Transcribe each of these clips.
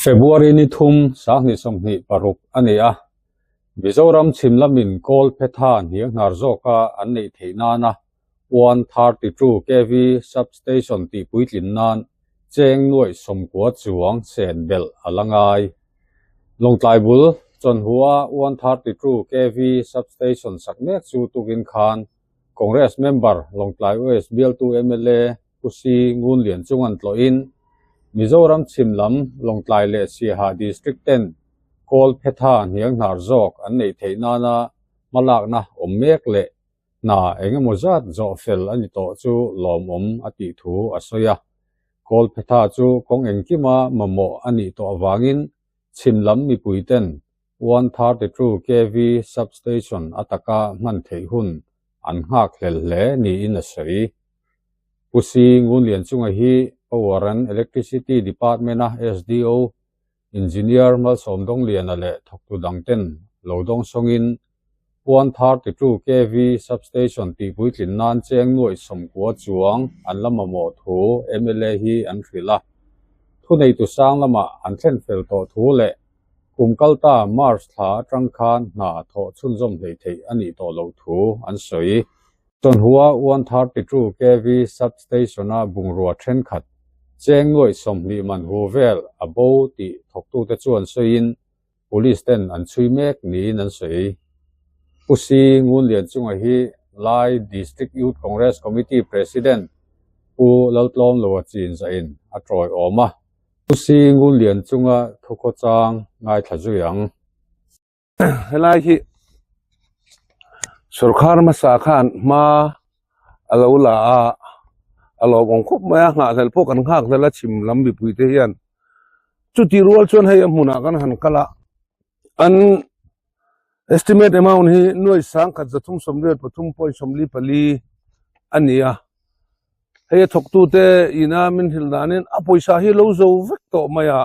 February ni thum sang ni somni paruk ania Mizoram chimlamin kol phetha niang narzoka annei theina na 132 kV substation ti puitlin nan cheng nuai somkwa chuang sen bel alangai longtlai bul chon huwa 132 kV substation sakne chu tukin khan Congress member longtlai OS Bill 2 MLA Pusi Ngun Lian Chungan tloin Mizoram chimlam longtlai le siha district 10 kol phetha niang narzok annei theina na malak na ommek le na engemozat zo fel ani to chu lomom ati thu asoya kol phetha chu kong engkima mamo ani to awangin chimlam mi puiten 132 kV substation ataka man theihun anhak hlel le ni in asari Pusi Ngun Lian Chunga hi Power and Electricity Department SDO Engineer Mal Somdong Lian ale thoktu dangten lodong songin 132 kV substation ti puitlin nan cheng nuai somkwa chuang anlama mo thu MLA hi anrila thu nei tu sang lama anthlen fel to thu le kumkalta March tha tangkhan na tho chunjom hlei thei ani to lo thu an soi ton huwa 132 kV substation a bungrua then khat cheng nuai somli man hu vel abo ti thoktu te chuan soin police ten an chui mek ni nan sei Pusi Ngun Lian Chunga hi Lai District Youth Congress Committee President pu laltlom lo chin za in atroi oma Pusi Ngun Lian Chunga thoko chang ngai thajuyang helai hi sarkar ma sa khan ma alola alo gong khop ma nga hel po kan khak la chim lambi puite hian chuti rual chon hai amuna kan han kala an estimate amount hi noi sang khat zathum somret pathum poi somli pali ania he thoktu te ina min hildanin a poisa hi lo zo vek to maya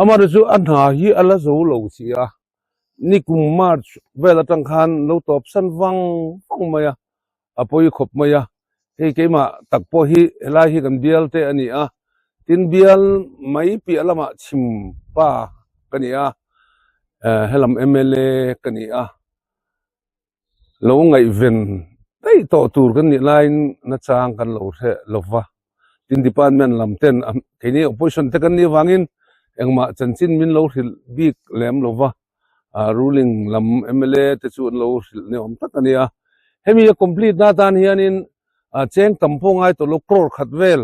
amar chu anha hi ala zo lo chia nikum march vela tangkhan lo top san wang maya apoi khop maya he keima takpo hi helai hi kan bial te ania tin bial mai pi alama chim pa kania helam MLA kania lo ngai ven dai to tur kan ni line na chang kan lo the lova tin department lam ten kini opposition te kan ni wangin engma chanchin min lo hil big lem lova ruling lam MLA te chu lo hil ne om takania hemi complete na tan hianin cheng tampo ngai to lo crore khatvel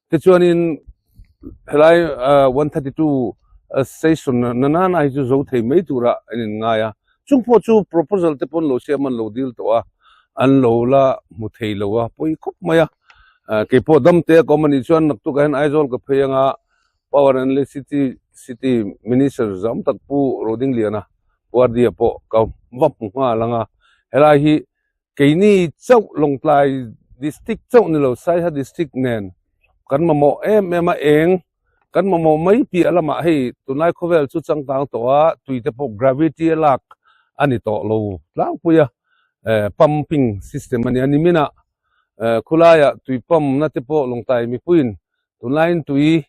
te chuanin helai 132 station nanan ai chu zo thei mei tura anin ngaya chungpo chu proposal te pon lo siaman lo deal to a an lo la mu thei lo a poi khop maya ke po dam te community chuan nak tu kan aizol ka pheyanga power and city minister zam tak pu roding liana wardia po ka wap nga langa helai hi keini chau longtlai district chau ni lo sai ha district nen kan mamo ema eng kan mamo mai pi alama hei tunai khovel chu changtang to a tuite po gravity lak ani to lo lang puya pumping system ani animina khulaya tui pam na te po longtai mi puin tunai tui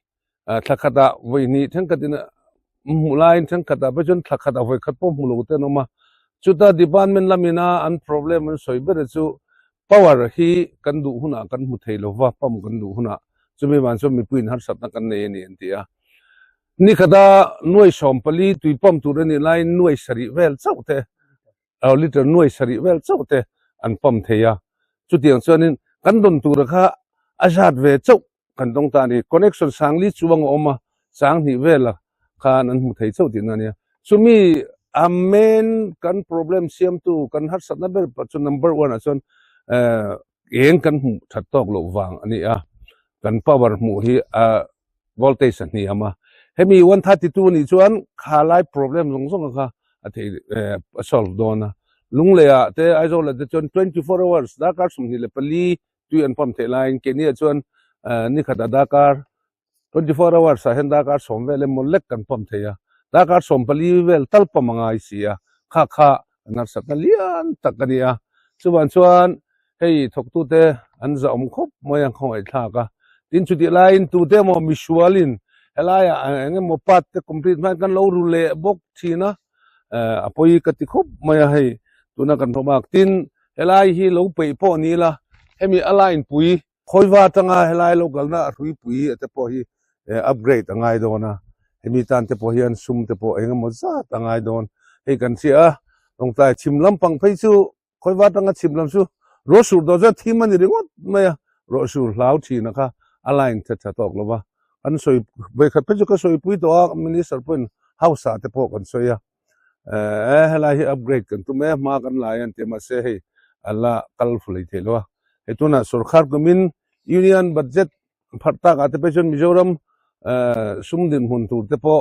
thakhata voini thangkatina mulain thangkata bajon thakhata voi khatpo mulo te noma chuta department lamina an problem an soiber chu power hi kan du huna kan mu thei lova pam kan du huna chumi man so mi puin har satna kan nei ni entia ni khada noi sompali tui pam turani line noi sari vel chaute a liter noi sari vel chaute an pam theya chutiang chuanin kan don tur kha azat ve chau kan dong ta ni connection sangli chuwang oma sang ni vela khan an mu thei chau tin ania chumi amen kan problem siam tu kan har satna ber chu number 1 achon eng kan mu that tok lo wang ani a kan power mu hi voltage ni ama hemi 132 ni chuan khalai problem longzong kha athei solve dona lunglea te aizola te chon 24 hours dakar sumni le pali tu an pam the line ke ni chuan ni khata dakar 24 hours sa hen dakar somvele molek kan pam theya dakar sompali vel talpamangai sia kha nar satalian takania chuan hei thoktu te an za om khop moyang khoi thaka tin chuti line tu te mo misualin helaya enge mo pat te complete man kan lo rule bok thina apoi kati khop maya hai tuna kan thomak tin helai hi lo pe po ni la hemi align pui khoiwa tanga helai lo galna rui pui ate po hi upgrade angai dona hemi tan te po hian sum te po enge mo za tangai don he kan sia long tai chimlam pang phei chu khoiwa tanga chimlam chu ro sur do ja thimani ringot maya ro sur hlau thina kha align te tok lowa an soi be khat pe ka soi pui to minister pun house te po kan soya helai hi upgrade kan tu me ma kan laian te ma se he alla colorful thelo etuna sarkar gumin union budget pharta ka te pension mizoram sumdin hun tur te po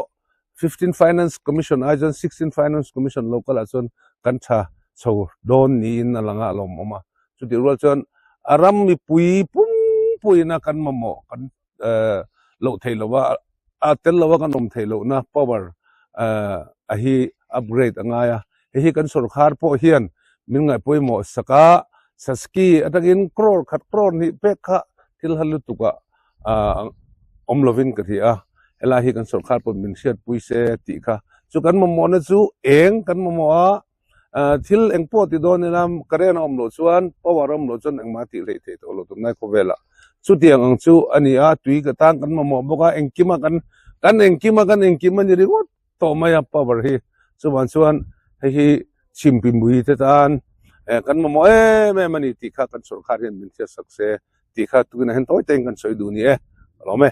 15 finance commission ajan 16 finance commission local ason kan tha so don ni in alanga lom oma chuti rual chon aram mi pui na kan mamo kan lo theilowa atel lowa kan om theilo na power a hi upgrade angaya hi kan sarkar po hian min ngai poimo saka saski atagin crore khat crore ni pekha til halu tuka omlovin ka thia ela hi kan sarkar po min siat puise ti kha chu kan mo na chu eng kan mo a til engpo ti don nam karen omlo chuan power omlo chon engma ti rei the to lo tum nai khovela chu tiang ang chu ani a tui ka tang kan mo boka engkima kan engkima ni ringot to maya power hi chuan hi chimpimui te tan kan mo me mani ti kha kan sarkar hian min sia sakse ti kha tu na hen toy teng kan soi du ni lo me